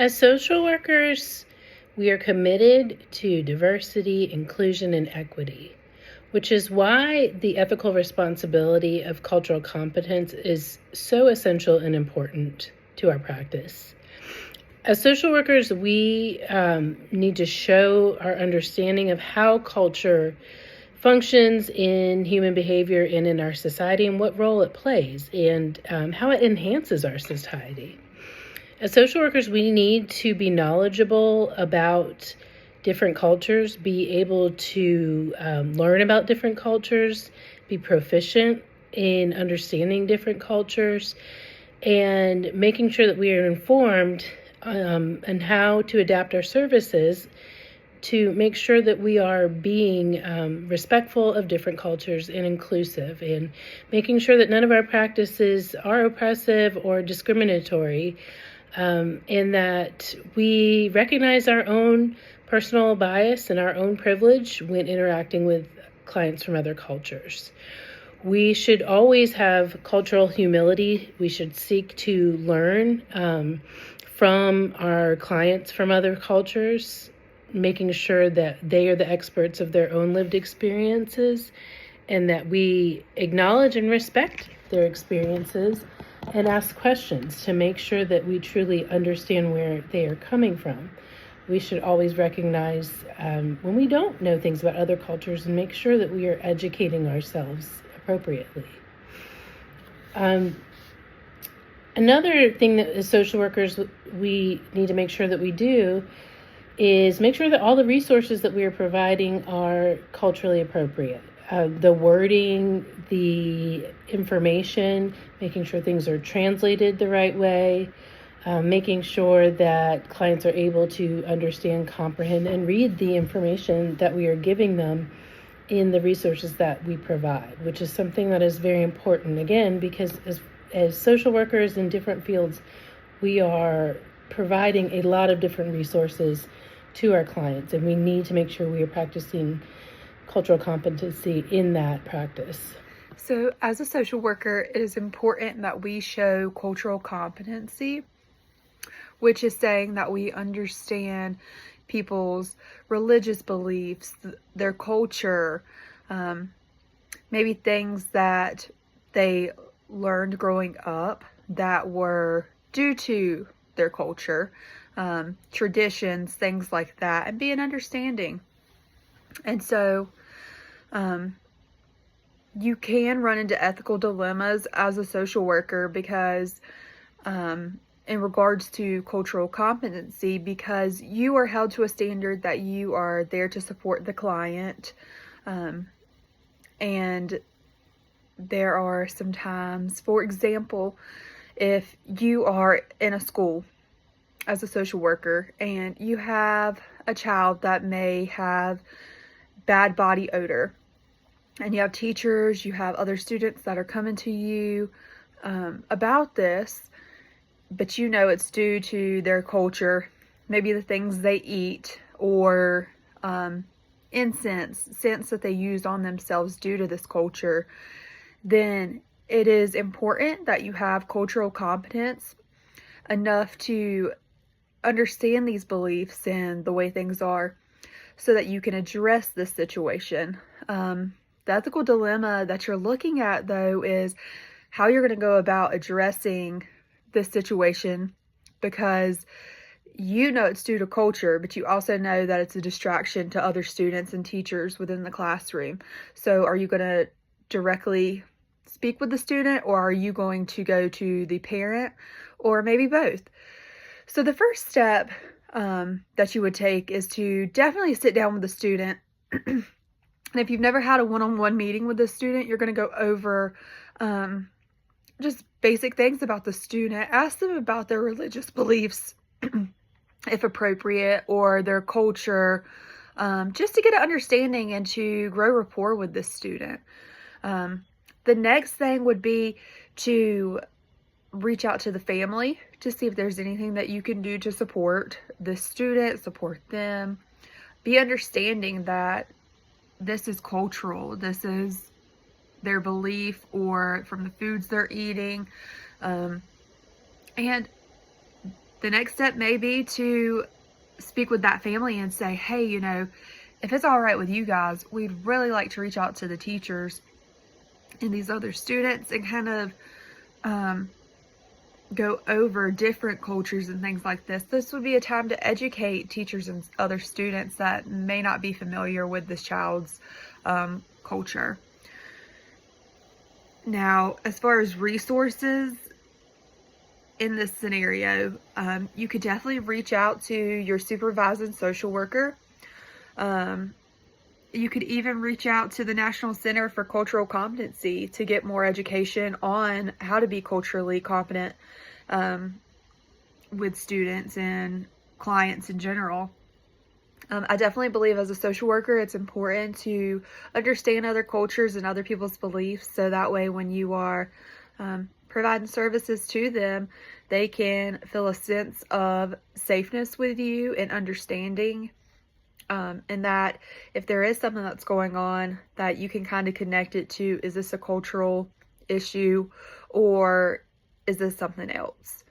As social workers, we are committed to diversity, inclusion, and equity, which is why the ethical responsibility of cultural competence is so essential and important to our practice. As social workers, we need to show our understanding of how culture functions in human behavior and in our society and what role it plays and how it enhances our society. As social workers, we need to be knowledgeable about different cultures, be able to learn about different cultures, be proficient in understanding different cultures, and making sure that we are informed and how to adapt our services to make sure that we are being respectful of different cultures and inclusive, and making sure that none of our practices are oppressive or discriminatory, and that we recognize our own personal bias and our own privilege when interacting with clients from other cultures. We should always have cultural humility. We should seek to learn from our clients from other cultures, making sure that they are the experts of their own lived experiences and that we acknowledge and respect their experiences and ask questions to make sure that we truly understand where they are coming from. We should always recognize when we don't know things about other cultures and make sure that we are educating ourselves appropriately. Another thing that as social workers we need to make sure that we do is make sure that all the resources that we are providing are culturally appropriate. The wording, the information, making sure things are translated the right way, making sure that clients are able to understand, comprehend, and read the information that we are giving them in the resources that we provide, which is something that is very important, again, because as social workers in different fields, we are providing a lot of different resources to our clients, and we need to make sure we are practicing cultural competency in that practice. So as a social worker, it is important that we show cultural competency, which is saying that we understand people's religious beliefs, their culture, maybe things that they learned growing up that were due to their culture, traditions, things like that, and be an understanding. And so you can run into ethical dilemmas as a social worker because in regards to cultural competency, because you are held to a standard that you are there to support the client, and there are some times, for example, if you are in a school as a social worker and you have a child that may have bad body odor, and you have teachers, you have other students that are coming to you about this, but you know it's due to their culture, maybe the things they eat, or scents that they use on themselves due to this culture, then it is important that you have cultural competence enough to understand these beliefs and the way things are so that you can address this situation. The ethical dilemma that you're looking at, though, is how you're going to go about addressing this situation, because you know it's due to culture, but you also know that it's a distraction to other students and teachers within the classroom. So are you going to directly speak with the student, or are you going to go to the parent, or maybe both? So the first step that you would take is to definitely sit down with the student. And if you've never had a one-on-one meeting with the student, you're going to go over just basic things about the student. Ask them about their religious beliefs, if appropriate, or their culture, just to get an understanding and to grow rapport with this student. The next thing would be to reach out to the family to see if there's anything that you can do to support the student, support them. Be understanding that this is cultural, this is their belief, or from the foods they're eating, and The next step may be to speak with that family and say, hey, if it's all right with you guys, we'd really like to reach out to the teachers and these other students and kind of go over different cultures and things like this. This would be a time to educate teachers and other students that may not be familiar with this child's culture. Now, as far as resources in this scenario, you could definitely reach out to your supervising social worker. You could even reach out to the National Center for Cultural Competency to get more education on how to be culturally competent with students and clients in general. I definitely believe as a social worker, it's important to understand other cultures and other people's beliefs, so that way when you are providing services to them, they can feel a sense of safeness with you and understanding. And that if there is something that's going on, that you can kind of connect it to, is this a cultural issue or is this something else?